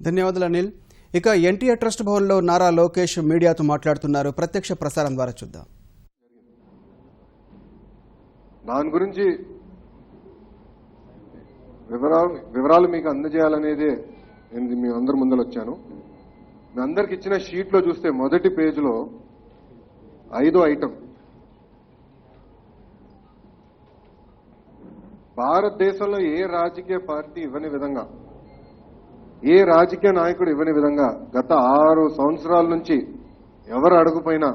ధన్యవాదాలు అనిల్. ఇక ఎన్టీఆర్ ట్రస్ట్ భవన్లో నారా లోకేష్ మీడియాతో మాట్లాడుతున్నారు. ప్రత్యక్ష ప్రసారం ద్వారా చూద్దాం. దాని గురించి వివరాలు మీకు అందజేయాలనేదే నేను మీ అందరి ముందర వచ్చాను. మీ అందరికి ఇచ్చిన షీట్లో చూస్తే మొదటి పేజీలో 5వ ఐటమ్ భారతదేశంలో ఏ రాజకీయ పార్టీ ఇవ్వని విధంగా, ఏ రాజకీయ నాయకుడు ఇవ్వని విధంగా గత 6 సంవత్సరాల నుంచి ఎవరు అడుగుపోయినా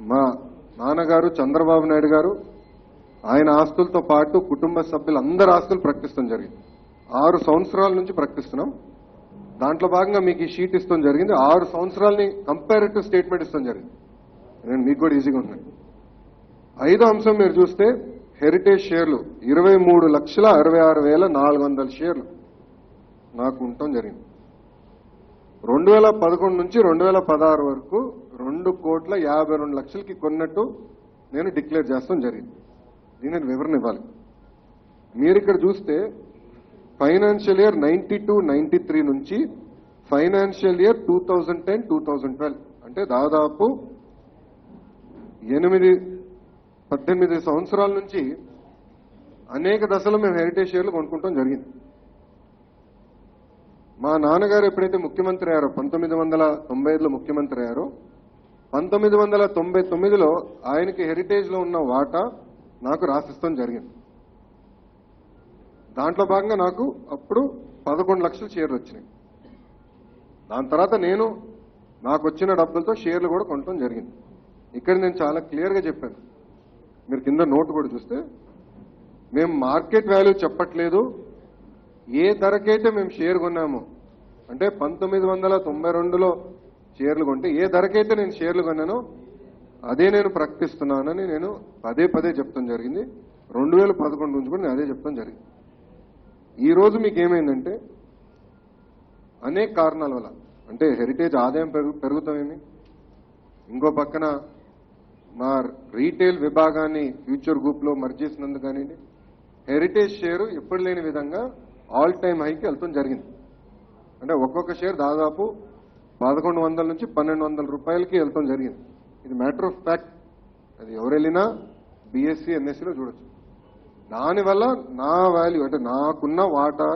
మా నాన్నగారు చంద్రబాబు నాయుడు గారు ఆయన ఆస్తులతో పాటు కుటుంబ సభ్యులందరి ఆస్తులు ప్రకటిస్తాం జరిగింది. 6 సంవత్సరాల నుంచి ప్రకటిస్తున్నాం. దాంట్లో భాగంగా మీకు ఈ షీట్ ఇస్తాం జరిగింది. 6 సంవత్సరాలని కంపారిటివ్ స్టేట్మెంట్ ఇస్తాం జరిగింది. నేను మీకు కూడా ఈజీగా ఉన్నాను. 5వ అంశం మీరు చూస్తే హెరిటేజ్ షేర్లు 23,66,400 షేర్లు నాకు ఉండటం జరిగింది. 2011 నుంచి 2016 వరకు 2,52,00,000కి కొన్నట్టు నేను డిక్లేర్ చేస్తాం జరిగింది. దీని నేను వివరణ ఇవ్వాలి. మీరు ఇక్కడ చూస్తే ఫైనాన్షియల్ ఇయర్ 92-93 నుంచి ఫైనాన్షియల్ ఇయర్ 2010-2012 అంటే దాదాపు 8-18 సంవత్సరాల నుంచి అనేక దశలో మేము హెరిటేజ్ షేర్లు కొనుక్కుంటాం జరిగింది. మా నాన్నగారు ఎప్పుడైతే ముఖ్యమంత్రి అయ్యారో 1995లో ముఖ్యమంత్రి అయ్యారో 1999లో ఆయనకి హెరిటేజ్ లో ఉన్న వాటా నాకు రాసిస్తాం జరిగింది. దాంట్లో భాగంగా నాకు అప్పుడు 11 లక్షల షేర్లు వచ్చినాయి. దాని తర్వాత నేను నాకు వచ్చిన డబ్బులతో షేర్లు కూడా కొనటం జరిగింది. ఇక్కడ నేను చాలా క్లియర్గా చెప్పాను. మీరు కింద నోటు కూడా చూస్తే మేము మార్కెట్ వాల్యూ చెప్పట్లేదు. ఏ ధరకైతే మేము షేర్ కొన్నాము అంటే 1992లో షేర్లు కొంటే ఏ ధరకైతే నేను షేర్లు కొన్నానో అదే నేను ప్రకటిస్తున్నానని నేను పదే చెప్తాం జరిగింది. 2011 నుంచి కూడా నేను అదే చెప్తాం జరిగింది. ఈ రోజు మీకు ఏమైందంటే అనేక కారణాల వల్ల అంటే హెరిటేజ్ ఆదాయం పెరుగుతామేమి, ఇంకో పక్కన మా రీటైల్ విభాగాన్ని ఫ్యూచర్ గ్రూప్ లో మర్జ్ చేసినందుకు కానివ్వండి, హెరిటేజ్ షేరు ఎప్పుడు లేని విధంగా ఆల్ టైమ్ హైకి వెళ్తాం జరిగింది. అంటే ఒక్కొక్క షేర్ దాదాపు 1100 నుంచి 1200 రూపాయలకి వెళ్తాం జరిగింది. ఇది మ్యాటర్ ఆఫ్ ఫ్యాక్ట్. అది ఎవరు వెళ్ళినా బీఎస్సీ ఎన్ఎస్సీలో చూడొచ్చు. దానివల్ల నా వాల్యూ అంటే నాకున్న వాటా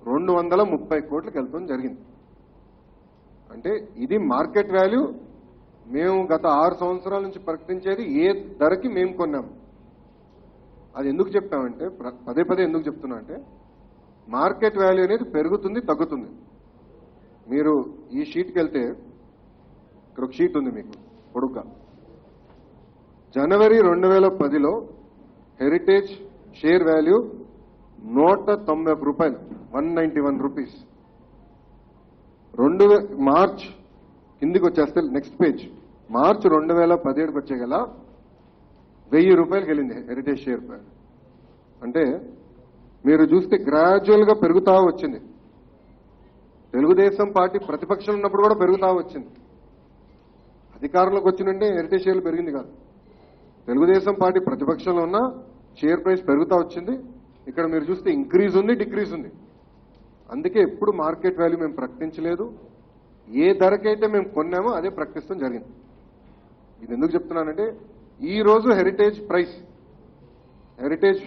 230 కోట్లకి వెళ్తాం జరిగింది. అంటే ఇది మార్కెట్ వాల్యూ. మేము గత 6 సంవత్సరాల నుంచి ప్రకటించేది ఏ ధరకి మేము కొన్నాము. అది ఎందుకు చెప్పామంటే పదే ఎందుకు చెప్తున్నా అంటే మార్కెట్ వాల్యూ అనేది పెరుగుతుంది తగ్గుతుంది. మీరు ఈ షీట్కి వెళ్తే ఇక్కడ ఒక షీట్ ఉంది మీకు పొడుగ్గా. జనవరి 2010లో హెరిటేజ్ షేర్ వాల్యూ 191 రూపాయలు, 191 రూపీస్. మార్చ్ కిందికి వచ్చేస్తే నెక్స్ట్ పేజ్ మార్చ్ 2017కి వచ్చేగల 1000 రూపాయలకి వెళ్ళింది హెరిటేజ్ షేర్. అంటే మీరు చూస్తే గ్రాడ్యువల్ గా పెరుగుతా వచ్చింది. తెలుగుదేశం పార్టీ ప్రతిపక్షంలో ఉన్నప్పుడు కూడా పెరుగుతా వచ్చింది. అధికారంలోకి వచ్చినంటే హెరిటేజ్ షేర్లు పెరిగింది కాదు. తెలుగుదేశం పార్టీ ప్రతిపక్షంలో ఉన్న షేర్ ప్రైస్ పెరుగుతా వచ్చింది. ఇక్కడ మీరు చూస్తే ఇంక్రీజ్ ఉంది, డిక్రీజ్ ఉంది. అందుకే ఎప్పుడు మార్కెట్ వాల్యూ మేము ప్రకటించలేదు. ఏ ధరకైతే మేము కొన్నామో అదే ప్రకటిస్తాం జరిగింది. ఇది ఎందుకు చెప్తున్నానంటే ఈ రోజు హెరిటేజ్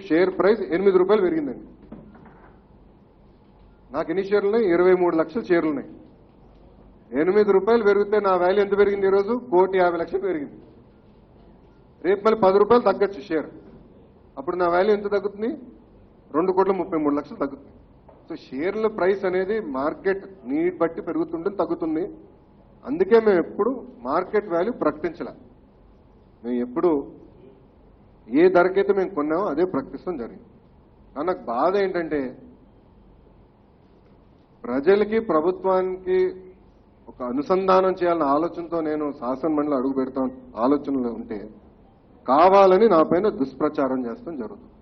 షేర్ ప్రైస్ 8 రూపాయలు పెరిగిందండి. నాకు ఎన్ని షేర్లు ఉన్నాయి? 23 లక్షల షేర్లు ఉన్నాయి. 8 రూపాయలు పెరిగితే నా వాల్యూ ఎంత పెరిగింది? ఈరోజు 1,50,00,000 పెరిగింది. రేపు మళ్ళీ 10 రూపాయలు తగ్గచ్చు షేర్. అప్పుడు నా వాల్యూ ఎంత తగ్గుతుంది? 2,33,00,000 తగ్గుతుంది. సో షేర్ల ప్రైస్ అనేది మార్కెట్ నీడ్ బట్టి పెరుగుతుంటుంది, తగ్గుతుంది. అందుకే మేము ఎప్పుడు మార్కెట్ వాల్యూ ప్రకటించాల. మేము ఎప్పుడు ఏ ధరకైతే మేము కొన్నామో అదే ప్రకటిస్తాం జరిగింది. నాకు బాధ ఏంటంటే ప్రజలకి ప్రభుత్వానికి ఒక అనుసంధానం చేయాలన్న ఆలోచనతో నేను శాసన మండలి అడుగు పెడతాను ఆలోచనలో ఉంటే కావాలని నా పైన దుష్ప్రచారం చేస్తాం జరుగుతుంది.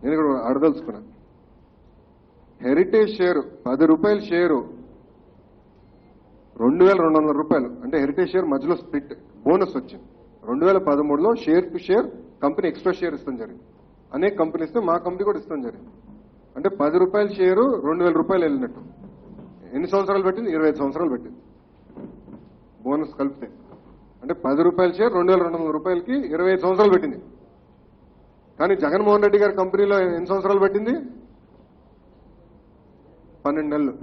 నేను ఇక్కడ అడదలుచుకున్నాను. హెరిటేజ్ షేరు 10 రూపాయల షేరు 2,200 రూపాయలు. అంటే హెరిటేజ్ షేర్ మధ్యలో స్ప్లిట్ బోనస్ వచ్చింది. 2013లో share to share company extra share ఇస్తాం జరిగింది. అనేక కంపెనీ ఇస్తే మా కంపెనీ కూడా ఇస్తాం జరిగింది. అంటే 10 రూపాయల షేరు 2000 రూపాయలు వెళ్ళినట్టు. ఎన్ని సంవత్సరాలు పెట్టింది? 25 సంవత్సరాలు పెట్టింది బోనస్ కలిపితే. అంటే 10 రూపాయల షేర్ 2200 రూపాయలకి 25 సంవత్సరాలు పెట్టింది. కానీ జగన్మోహన్ రెడ్డి గారి కంపెనీలో ఎన్ని సంవత్సరాలు పెట్టింది? 12 నెలలు.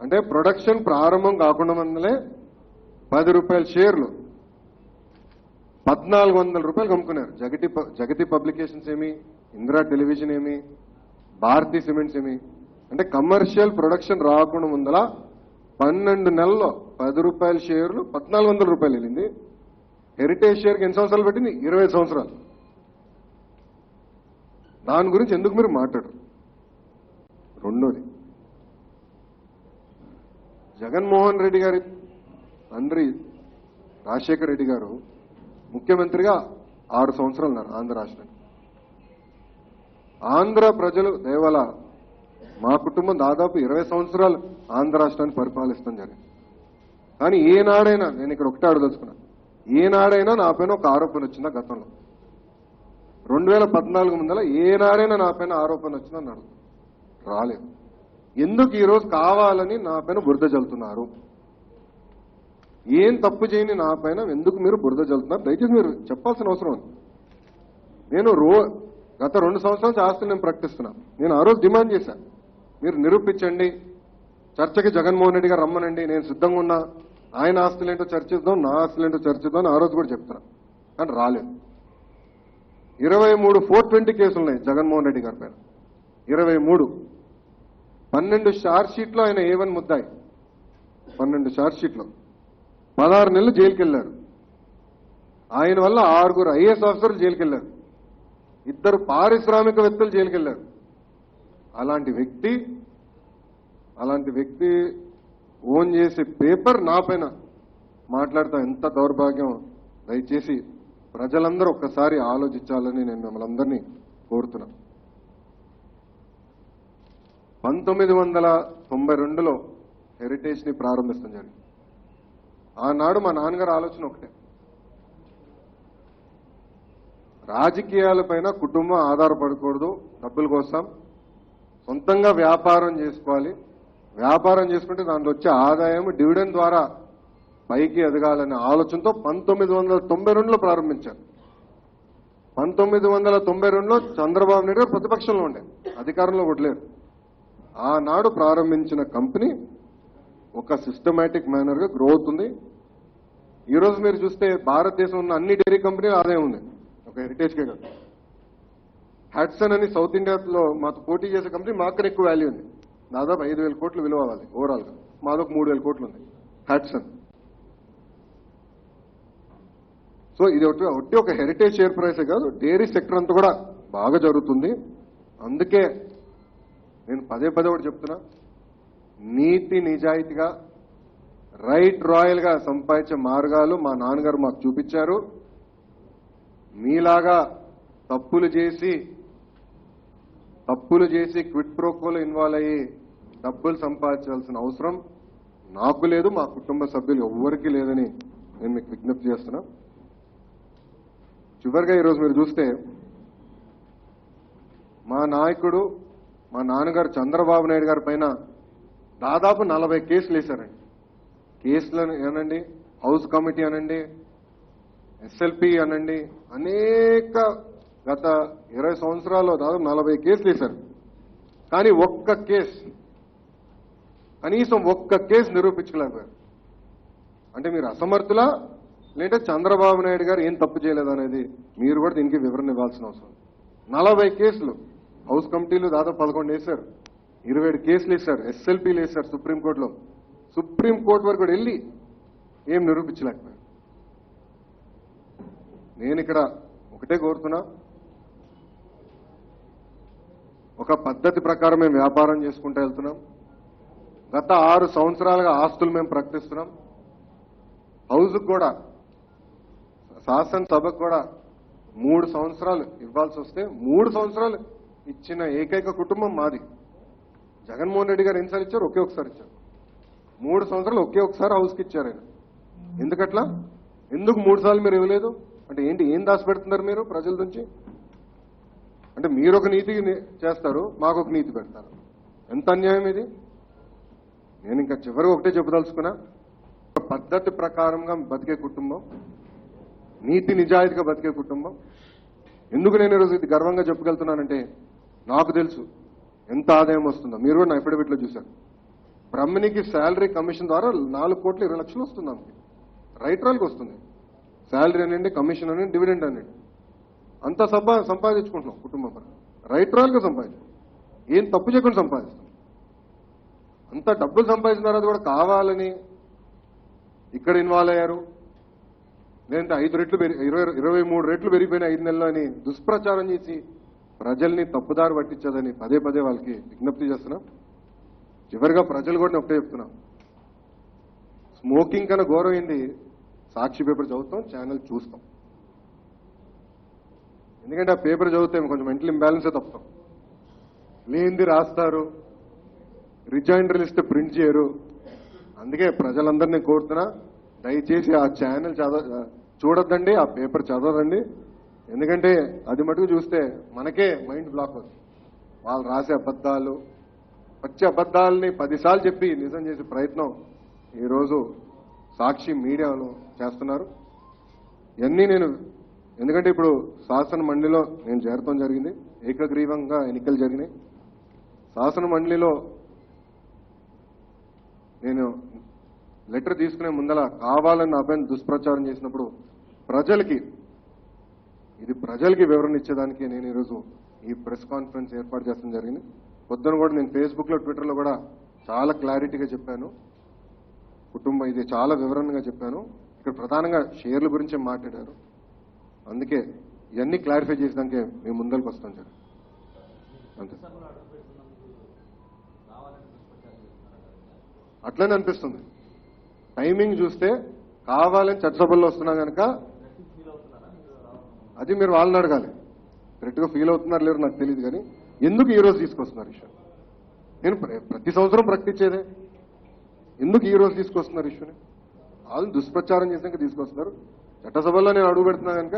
అంటే ప్రొడక్షన్ ప్రారంభం కాకుండా ముందలే 10 రూపాయల షేర్లు 1400 రూపాయలు అమ్ముకున్నారు. జగతి పబ్లికేషన్స్ ఏమి, ఇందిరా టెలివిజన్ ఏమి, భారతీ సిమెంట్స్ ఏమి. అంటే కమర్షియల్ ప్రొడక్షన్ రాకుండా ముందల 12 నెలల్లో 10 రూపాయల షేర్లు 1400 రూపాయలు వెళ్ళింది. హెరిటేజ్ షేర్కి ఎన్ని సంవత్సరాలు పెట్టింది? 25 సంవత్సరాలు. దాని గురించి ఎందుకు మీరు మాట్లాడరు? రెండోది, జగన్మోహన్ రెడ్డి గారి తండ్రి రాజశేఖర రెడ్డి గారు ముఖ్యమంత్రిగా 6 సంవత్సరాలు ఉన్నారు ఆంధ్ర రాష్ట్రానికి. ఆంధ్ర ప్రజలు దయవల్ల మా కుటుంబం దాదాపు 20 సంవత్సరాలు ఆంధ్ర రాష్ట్రాన్ని పరిపాలిస్తాం జరిగింది. కానీ ఏనాడైనా, నేను ఇక్కడ ఒకటే అడగదలుచుకున్నా, ఏనాడైనా నా పైన ఒక ఆరోపణ వచ్చిందా గతంలో? 2014 ముందల ఏనాడైనా నా పైన ఆరోపణ వచ్చిందా అన్నాడు? రాలేదు. ఎందుకు ఈరోజు కావాలని నా పైన బురద జల్లుతున్నారు? ఏం తప్పు చేయని నా పైన ఎందుకు మీరు బురద జల్లుతున్నారు? దయచేసి మీరు చెప్పాల్సిన అవసరం ఉంది. నేను గత 2 సంవత్సరాల ఆస్తులు నేను ప్రకటిస్తున్నా. నేను ఆ రోజు డిమాండ్ చేశా, మీరు నిరూపించండి, చర్చకి జగన్మోహన్ రెడ్డి గారు రమ్మనండి, నేను సిద్ధంగా ఉన్నా, ఆయన ఆస్తులేంటో చర్చిద్దాం, నా ఆస్తులేంటో చర్చిద్దాం అని ఆ రోజు కూడా చెప్తున్నా. కానీ రాలేదు. 23 420 కేసులు ఉన్నాయి జగన్మోహన్ రెడ్డి గారి పైన. 23 12 ఛార్జ్ షీట్లో ఆయన A1 ముద్దాయి. 12 ఛార్జ్ షీట్లో 16 నెలలు జైలుకి వెళ్లారు. ఆయన వల్ల 6 IAS ఆఫీసర్లు జైలుకి వెళ్లారు. 2 పారిశ్రామికవేత్తలు జైలుకి వెళ్లారు. అలాంటి వ్యక్తి ఓన్ చేసే పేపర్ నా పైన మాట్లాడతా ఎంత దౌర్భాగ్యం. దయచేసి ప్రజలందరూ ఒక్కసారి ఆలోచించాలని నేను మిమ్మల్ని అందరినీ కోరుతున్నా. 1992లో హెరిటేజ్ ని ప్రారంభిస్తాం జరిగింది. ఆనాడు మా నాన్నగారు ఆలోచన ఒకటే, రాజకీయాలపైన కుటుంబం ఆధారపడకూడదు, డబ్బుల కోసం సొంతంగా వ్యాపారం చేసుకోవాలి, వ్యాపారం చేసుకుంటే దాంట్లో వచ్చే ఆదాయం డివిడెండ్ ద్వారా పైకి ఎదగాలనే ఆలోచనతో 1992లో ప్రారంభించారు. 1992లో చంద్రబాబు నాయుడు గారు ప్రతిపక్షంలో ఉండే, అధికారంలో కొట్టలేరు. ఆనాడు ప్రారంభించిన కంపెనీ ఒక సిస్టమేటిక్ మేనర్ గా గ్రోత్ ఉంది. ఈరోజు మీరు చూస్తే భారతదేశం ఉన్న అన్ని డైరీ కంపెనీలు ఆదాయం ఉంది, ఒక హెరిటేజ్కే కాదు. హ్యాట్సన్ అని సౌత్ ఇండియాలో మాతో పోటీ చేసే కంపెనీ మాకు ఎక్కువ వాల్యూ ఉంది, దాదాపు 5,000 కోట్లు విలువ అవ్వాలి ఓవరాల్ గా. మాదొక 3,000 కోట్లు ఉంది హ్యాట్సన్. సో ఇది ఒకటి ఒక హెరిటేజ్ షేర్ ప్రైసే కాదు, డైరీ సెక్టర్ అంతా కూడా బాగా జరుగుతుంది. అందుకే నేను పదే ఒకటి చెప్తున్నా, నీతి నిజాయితీగా రైట్ రాయల్ గా సంపాదించే మార్గాలు మా నాన్నగారు మాకు చూపించారు. మీలాగా తప్పులు చేసి క్విట్ ప్రోకోలో ఇన్వాల్వ్ అయ్యి డబ్బులు సంపాదించాల్సిన అవసరం నాకు లేదు, మా కుటుంబ సభ్యులు ఎవ్వరికీ లేదని నేను మీకు విజ్ఞప్తి చేస్తున్నా. చివరిగా ఈరోజు మీరు చూస్తే మా నాయకుడు, మా నాన్నగారు చంద్రబాబు నాయుడు గారి పైన దాదాపు 40 కేసులు వేశారండి. కేసులను అనండి, హౌస్ కమిటీ అనండి, SLP అనండి, అనేక గత 20 సంవత్సరాల్లో దాదాపు 40 కేసులు వేశారు. కానీ కనీసం ఒక్క కేసు నిరూపించలేకపోయారు. అంటే మీరు అసమర్థులా, లేదంటే చంద్రబాబు నాయుడు గారు ఏం తప్పు చేయలేదు అనేది మీరు కూడా దీనికి వివరణ ఇవ్వాల్సిన అవసరం. 40 కేసులు, హౌస్ కమిటీలు దాదాపు 11 వేశారు, 27 కేసులు వేశారు, SLPలు వేశారు సుప్రీంకోర్టులో. సుప్రీంకోర్టు వరకు కూడా వెళ్ళి ఏం నిరూపించలేకపోయారు. నేను ఇక్కడ ఒకటే కోరుతున్నా, ఒక పద్ధతి ప్రకారం మేము వ్యాపారం చేసుకుంటూ వెళ్తున్నాం. గత 6 సంవత్సరాలుగా ఆస్తులు మేము ప్రకటిస్తున్నాం. హౌస్కు కూడా, శాసనసభకు కూడా 3 సంవత్సరాలు ఇవ్వాల్సి వస్తే 3 సంవత్సరాలు ఇచ్చిన ఏకైక కుటుంబం మాది. జగన్మోహన్ రెడ్డి గారు ఎన్నిసార్లు ఇచ్చారు? ఒకే ఒకసారి ఇచ్చారు. 3 సంవత్సరాలు ఒకే ఒకసారి హౌస్కి ఇచ్చారు ఆయన. ఎందుకట్లా? ఎందుకు 3 సార్లు మీరు ఇవ్వలేదు? అంటే ఏం దాచిపెడుతున్నారు మీరు ప్రజల నుంచి? అంటే మీరు ఒక నీతి చేస్తారు, మాకు ఒక నీతి పెడతారు. ఎంత అన్యాయం ఇది. నేను ఇంకా చివరికి ఒకటే చెప్పదలుచుకున్నా, పద్ధతి ప్రకారంగా బతికే కుటుంబం, నీతి నిజాయితీగా బతికే కుటుంబం. ఎందుకు నేను ఈరోజు ఇది గర్వంగా చెప్పగలుగుతున్నానంటే, నాకు తెలుసు ఎంత ఆదాయం వస్తుందో. మీరు కూడా నా అఫిడవిట్లో చూశారు. బ్రహ్మణికి శాలరీ కమిషన్ ద్వారా 4,20,00,000 వస్తుంది. ఆమెకి రైట్రాల్కి వస్తుంది. శాలరీ అనండి, కమిషన్ అనండి, డివిడెండ్ అనండి, అంతా సంపాదించుకుంటున్నాం కుటుంబం పరంగా. రైట్రాల్గా సంపాదించుకుంటాం, ఏం తప్పు చేయకుండా సంపాదిస్తాం. అంత డబ్బులు సంపాదించిన తర్వాత కూడా కావాలని ఇక్కడ ఇన్వాల్వ్ అయ్యారు, లేదంటే 23 రెట్లు పెరిగిపోయిన 5 నెలలు అని దుష్ప్రచారం చేసి ప్రజల్ని తప్పుదారి పట్టించదని పదే పదే వాళ్ళకి విజ్ఞప్తి చేస్తున్నాం. చివరిగా ప్రజలు కూడా నేను ఒకటే చెప్తున్నాం, స్మోకింగ్ కన్నా ఘోరమైంది సాక్షి పేపర్ చదువుతాం, ఛానల్ చూస్తాం. ఎందుకంటే ఆ పేపర్ చదివితే కొంచెం మెంటల్ ఇంబ్యాలెన్సే తప్పుతాం. లేనిది రాస్తారు, రిజైండర్లు ఇస్తే ప్రింట్ చేయరు. అందుకే ప్రజలందరినీ కోరుతున్నా, దయచేసి ఆ ఛానల్ చూడొద్దండి, ఆ పేపర్ చదవదండి. ఎందుకంటే అది మటుకు చూస్తే మనకే మైండ్ బ్లాక్ అవుతుంది. వాళ్ళు రాసే అబద్ధాలు, వచ్చే అబద్ధాలని 10 సార్లు చెప్పి నిజం చేసే ప్రయత్నం ఈరోజు సాక్షి మీడియాలో చేస్తున్నారు. ఇవన్నీ ఎందుకంటే ఇప్పుడు శాసన మండలిలో నేను చేరటం జరిగింది, ఏకగ్రీవంగా ఎన్నికలు జరిగినాయి. శాసన మండలిలో నేను లెటర్ తీసుకునే ముందల కావాలని నా పైన దుష్ప్రచారం చేసినప్పుడు ప్రజలకి వివరణ ఇచ్చేదానికి నేను ఈరోజు ఈ ప్రెస్ కాన్ఫరెన్స్ ఏర్పాటు చేస్తడం జరిగింది. పొద్దున కూడా నేను ఫేస్బుక్లో, ట్విట్టర్లో కూడా చాలా క్లారిటీగా చెప్పాను. కుటుంబం ఇది చాలా వివరణగా చెప్పాను. ఇక్కడ ప్రధానంగా షేర్ల గురించే మాట్లాడారు. అందుకే ఇవన్నీ క్లారిఫై చేసినాకే మేము ముందరికి వస్తాం సార్. అంతే, అట్లనే అనిపిస్తుంది. టైమింగ్ చూస్తే కావాలని చట్టసభల్లో వస్తున్నా కనుక అది మీరు వాళ్ళని అడగాలి. కరెక్ట్గా ఫీల్ అవుతున్నారు లేరు నాకు తెలియదు, కానీ ఎందుకు ఈ రోజు తీసుకొస్తున్నారు ఇష్యూ? నేను ప్రతి సంవత్సరం ప్రకటించేదే, ఎందుకు ఈ రోజు తీసుకొస్తున్నారు ఇష్యూని? వాళ్ళు దుష్ప్రచారం చేసినాక తీసుకొస్తున్నారు. చట్టసభల్లో నేను అడుగు పెడుతున్నా కనుక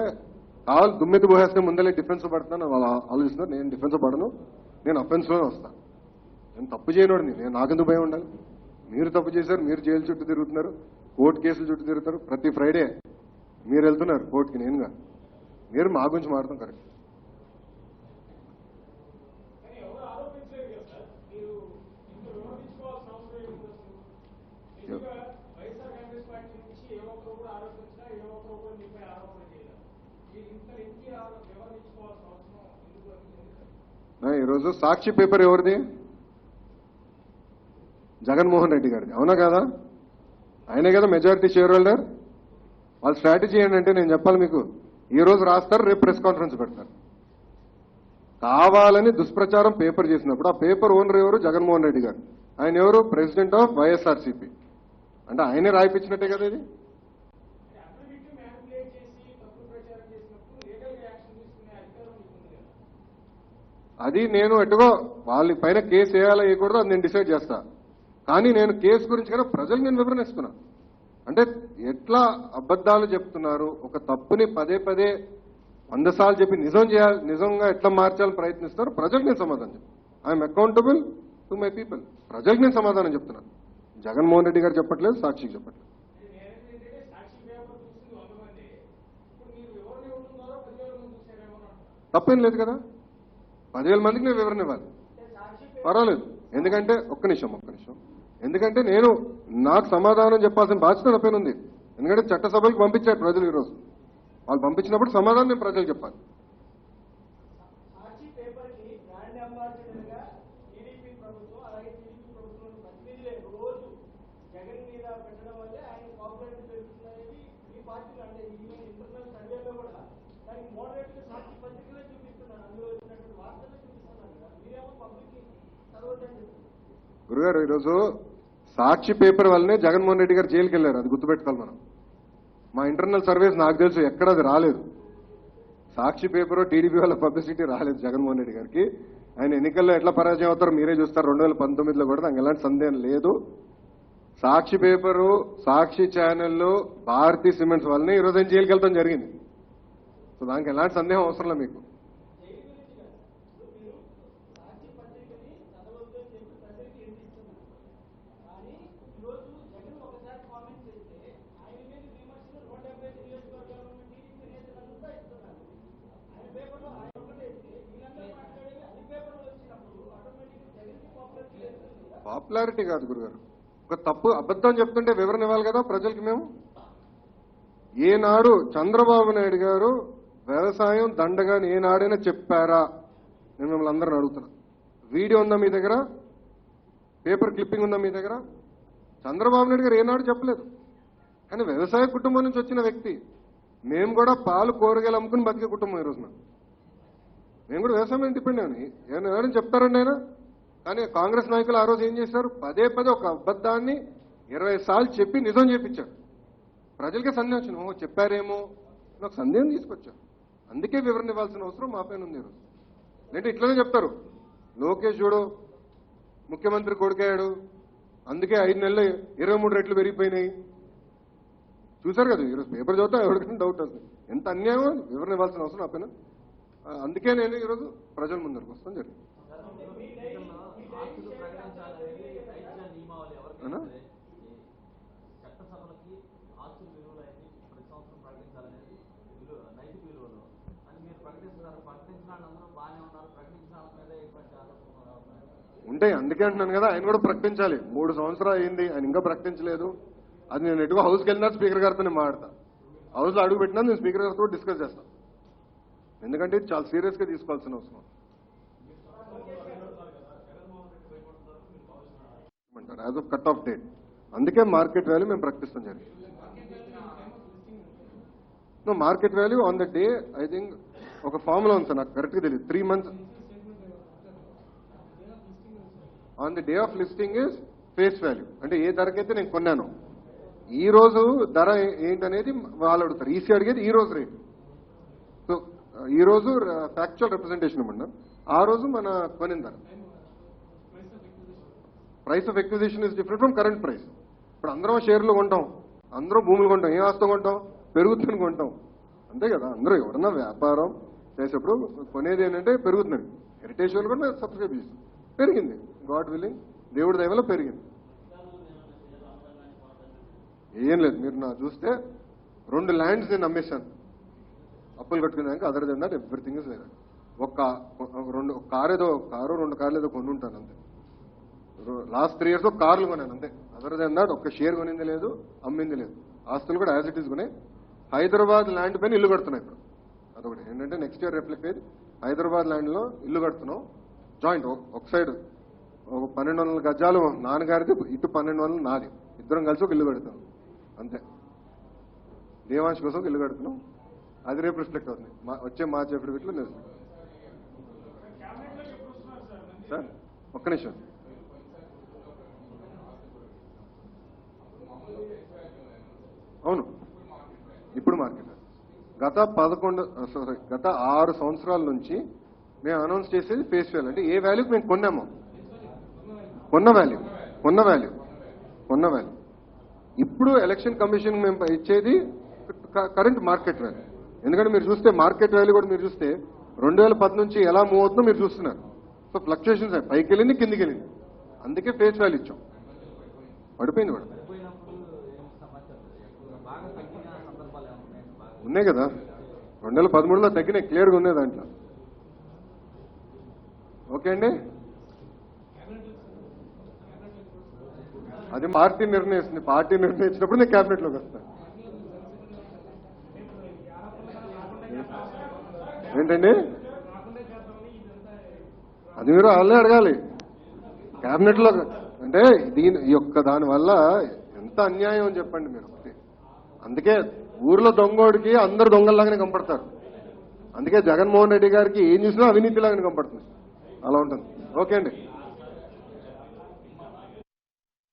కావాలి దుమ్మెత్తి పోసేస్తే ముందలే డిఫెన్స్ పడుతున్నాను వాళ్ళు ఆలోచిస్తున్నారు. నేను డిఫెన్స్ పడను, నేను అఫెన్స్లోనే వస్తాను. నేను తప్పు చేయనోడిని, నేను నాకెందుకు భయం ఉండాలి? మీరు తప్పు చేశారు, మీరు జైలు చుట్టూ తిరుగుతున్నారు, కోర్టు కేసులు చుట్టూ తిరుగుతారు. ప్రతి ఫ్రైడే మీరు వెళ్తున్నారు కోర్టుకి, నేనుగా. మీరు మా గురించి మాట్లాడతాం కరెక్ట్. ఈరోజు సాక్షి పేపర్ ఎవరిది? జగన్మోహన్ రెడ్డి గారిది, అవునా కదా? ఆయనే కదా మెజారిటీ షేర్ హోల్డర్. వాళ్ళ స్ట్రాటజీ ఏంటంటే నేను చెప్పాలి మీకు, ఈ రోజు రాస్తారు, రేపు ప్రెస్ కాన్ఫరెన్స్ పెడతారు. కావాలని దుష్ప్రచారం పేపర్ చేసినప్పుడు ఆ పేపర్ ఓనర్ ఎవరు? జగన్మోహన్ రెడ్డి గారు. ఆయన ఎవరు? President of YSRCP. అంటే ఆయనే రాయిపించినట్టే కదా ఇది. అది నేను ఎటుగో వాళ్ళ పైన కేసు వేయాలా వేయకూడదు అది నేను డిసైడ్ చేస్తా. కానీ నేను కేసు గురించి కన్నా ప్రజలు నేను వివరణ ఇస్తున్నా. అంటే ఎట్లా అబద్ధాలు చెప్తున్నారు, ఒక తప్పుని పదే పదే 100 సార్లు చెప్పి నిజంగా ఎట్లా మార్చాలని ప్రయత్నిస్తారు, ప్రజలకు నేను సమాధానం చెప్తాను. I'm accountable to my people. ప్రజలకు నేను సమాధానం చెప్తున్నాను. జగన్మోహన్ రెడ్డి గారు చెప్పట్లేదు, సాక్షికి చెప్పట్లేదు. తప్పేం లేదు కదా, 10,000 మందికి నేను వివరణ ఇవ్వాలి, పర్వాలేదు. ఎందుకంటే ఒక్క నిమిషం ఎందుకంటే నేను నాకు సమాధానం చెప్పాల్సిన బాధ్యత నా పైన ఉంది. ఎందుకంటే చట్టసభలకు పంపించారు ప్రజలు. ఈరోజు వాళ్ళు పంపించినప్పుడు సమాధానం నేను ప్రజలకు చెప్పాలి. గురుగారు, ఈరోజు సాక్షి పేపర్ వల్లనే జగన్మోహన్ రెడ్డి గారు జైలుకి వెళ్ళారు. అది గుర్తుపెట్టుకోవాలి మనం. మా ఇంటర్నల్ సర్వేస్ నాకు తెలుసు ఎక్కడ అది రాలేదు. సాక్షి పేపర్ టీడీపీ వాళ్ళ పబ్లిసిటీ రాలేదు జగన్మోహన్ రెడ్డి గారికి. ఆయన ఎన్నికల్లో ఎట్లా పరాజయం అవుతారో మీరే చూస్తారు. 2019లో కూడా నాకు ఎలాంటి సందేహం లేదు. సాక్షి పేపరు, సాక్షి ఛానళ్ళు, భారతీ సిమెంట్స్ వల్లనే ఈరోజు ఆయన జైలుకి వెళ్ళడం జరిగింది. సో దానికి ఎలాంటి సందేహం అవసరం లేదు మీకు. పాపులారిటీ కాదు గురుగారు, ఒక తప్పు అబద్ధం చెప్తుంటే వివరణ ఇవ్వాలి కదా ప్రజలకి. మేము ఏనాడు చంద్రబాబు నాయుడు గారు వ్యవసాయం దండగాని ఏనాడైనా చెప్పారా? నేను మిమ్మల్ని అందరిని అడుగుతున్నా. వీడియో ఉందా మీ దగ్గర? పేపర్ క్లిప్పింగ్ ఉందా మీ దగ్గర? చంద్రబాబు నాయుడు గారు ఏనాడు చెప్పలేదు. కానీ వ్యవసాయ కుటుంబం నుంచి వచ్చిన వ్యక్తి, మేము కూడా పాలు కూరగాయలు అమ్ముకుని బతికే కుటుంబం ఈ రోజున. మేము కూడా వ్యవసాయం మీద డిపెండ్ అని ఏమైనా చెప్తారండి ఆయన. కానీ కాంగ్రెస్ నాయకులు ఆ రోజు ఏం చేశారు? పదే పదే ఒక అబద్ధాన్ని 20 సార్లు చెప్పి నిజం చేపించారు. ప్రజలకే సందేహం వచ్చింది, ఓహో చెప్పారేమో నాకు సందేహం తీసుకొచ్చారు. అందుకే వివరణ ఇవ్వాల్సిన అవసరం మా పైన ఉంది ఈరోజు. లేదంటే ఇట్లనే చెప్తారు, లోకేష్ చూడు ముఖ్యమంత్రి కొడుకయ్యాడు, అందుకే 5 నెలలు 23 రెట్లు పెరిగిపోయినాయి. చూశారు కదా ఈరోజు పేపర్ చదువుతా ఎవరికైనా డౌట్ వస్తుంది. ఎంత అన్యాయం, వివరణ ఇవ్వాల్సిన అవసరం నా పైన. అందుకే నేను ఈరోజు ప్రజల ముందరకు వస్తాను జరిగింది. ఉంటాయి, అందుకే అంటున్నాను కదా, ఆయన కూడా ప్రకటించాలి. 3 సంవత్సరాలు అయింది, ఆయన ఇంకా ప్రకటించలేదు. అది నేను ఎటుగా హౌస్కి వెళ్ళినా స్పీకర్ గారితో నేను మాట్లాడతా. హౌస్లో అడుగు పెట్టినా నేను స్పీకర్ గారితో డిస్కస్ చేస్తాను. ఎందుకంటే ఇది చాలా సీరియస్ గా తీసుకోవాల్సిన అవసరం అంటారు as of cut off date. అందుకే మార్కెట్ వాల్యూ మేము ప్రకటిస్తాం జరిగింది. Market value on the day I think ఒక ఫార్ములా ఉంది సార్, నాకు కరెక్ట్ గా తెలియదు. 3 months on the day of listing is face value. అంటే ఏ ధరకైతే నేను కొన్నాను ఈ రోజు ధర ఏంటనేది వాళ్ళు అడుగుతారు. ఈసీ అడిగేది ఈ రోజు రేట్. సో ఈ రోజు ఫ్యాక్చువల్ రిప్రజెంటేషన్ ఇవ్వండి. ఆ రోజు మన కొనిన ధర. Price of acquisition is different from current price. ఇప్పుడు అందరం షేర్లు కొంటాం, అందరూ భూములు కొంటాం, ఏ ఆస్తి కొంటాం? పెరుగుతుందని కొంటాం, అంతే కదా. అందరూ ఎవరన్నా వ్యాపారం చేసేప్పుడు కొనేది ఏంటంటే పెరుగుతుందని. హెరిటేజ్ వాళ్ళు కూడా సబ్స్క్రైబ్ చేస్తాం, పెరిగింది. గాడ్ విల్లింగ్, దేవుడి దయ వల్ల పెరిగింది. ఏం లేదు, మీరు నా చూస్తే 2 ల్యాండ్స్ నేను అమ్మేశాను అప్పులు కట్టుకున్నాక. Other than that everything is లేదు. ఒక కారు 2 కార్లు ఏదో కొని ఉంటాను అంతే. లాస్ట్ 3 years కార్లు కొన్నాను అంతే. అదర్ దెన్ దట్ ఒక్క షేర్ కొనింది లేదు, అమ్మింది లేదు. ఆస్తులు కూడా యాజ్ ఇట్ ఈస్ కొనే. హైదరాబాద్ ల్యాండ్ పైన ఇల్లు కడుతున్నాయి ఇప్పుడు. అదొకటి ఏంటంటే నెక్స్ట్ ఇయర్ రిఫ్లెక్ట్ అయ్యి హైదరాబాద్ ల్యాండ్ లో ఇల్లు కడుతున్నాం. జాయింట్ ఒక సైడ్ ఒక 1200 గజాలు నాన్నగారిది, ఇటు 1200 నాది. ఇద్దరం కలిసి ఒక ఇల్లు కడుతున్నాం అంతే. దేవాంశ్ కోసం ఇల్లు కడుతున్నాం. అది రేపు రిఫ్లెక్ట్ అవుతుంది వచ్చే మార్చ్ ఎఫిడవిట్లో. లేదు సార్, ఒక్క నిమిషం. అవును, ఇప్పుడు మార్కెట్ గత 6 సంవత్సరాల నుంచి మేము అనౌన్స్ చేసేది ఫేస్ వాల్యూ. అంటే ఏ వాల్యూకి మేము కొన్నామో కొన్న వాల్యూ. ఇప్పుడు ఎలక్షన్ కమిషన్ మేము ఇచ్చేది కరెంట్ మార్కెట్ వాల్యూ. ఎందుకంటే మీరు చూస్తే మార్కెట్ వాల్యూ కూడా మీరు చూస్తే 2010 నుంచి ఎలా మూవ్ అవుతుందో మీరు చూస్తున్నారు. సో ఫ్లక్చుయేషన్స్ పైకి వెళ్ళింది, కిందికి వెళ్ళింది. అందుకే ఫేస్ వాల్యూ ఇచ్చాం. పడిపోయింది కూడా ఉన్నాయి కదా. 2013లో తగ్గినాయి, క్లియర్గా ఉన్నాయి దాంట్లో. ఓకే అండి, అది పార్టీ నిర్ణయిస్తుంది. పార్టీ నిర్ణయించినప్పుడు నేను క్యాబినెట్ లోకి వస్తాను. ఏంటండి అది మీరు వాళ్ళే అడగాలి క్యాబినెట్ లో. అంటే దాని వల్ల ఎంత అన్యాయం అని చెప్పండి మీరు. అందుకే ఊర్లో దొంగోడికి అందరు దొంగల్లాగానే కనపడతారు. అందుకే జగన్మోహన్ రెడ్డి గారికి ఏం చూసినా అవినీతిలాగానే కనపడుతుంది. అలా ఉంటుంది. ఓకే అండి.